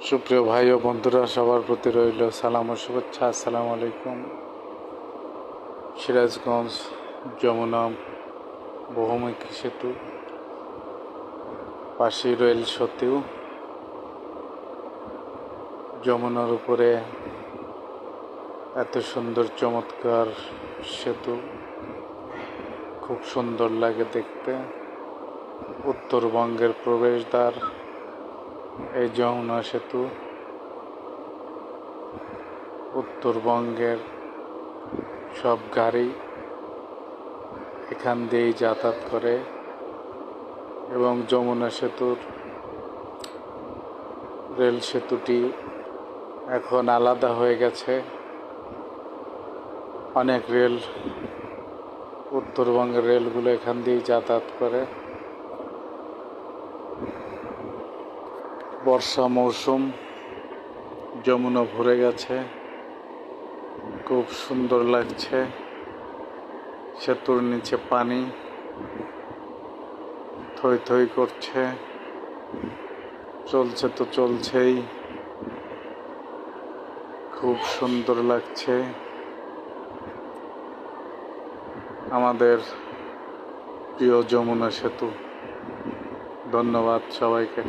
সুপ্রিয় ভাই ও বন্ধুরা, সবার প্রতি রইল সালাম ও শুভেচ্ছা। আসসালামু আলাইকুম। সিরাজগঞ্জ যমুনা বহুমুখী সেতু, পাশে রেল সেতু, যমুনার উপরে এত সুন্দর চমৎকার সেতু, খুব সুন্দর লাগে দেখতে। উত্তরবঙ্গের প্রবেশদ্বার এই যমুনা সেতু। উত্তরবঙ্গের সব গাড়ি এখান দিয়েই যাতায়াত করে এবং যমুনা সেতুর রেল সেতুটি এখন আলাদা হয়ে গেছে। অনেক রেল, উত্তরবঙ্গের রেলগুলো এখান দিয়েই যাতায়াত করে। বর্ষা মৌসুম, যমুনা ভরে গেছে, খুব সুন্দর লাগছে। সেতুর নিচে পানি থই থই করছে, চলছে তো চলছেই, খুব সুন্দর লাগছে। আমাদের প্রিয় যমুনা সেতু। ধন্যবাদ সবাইকে।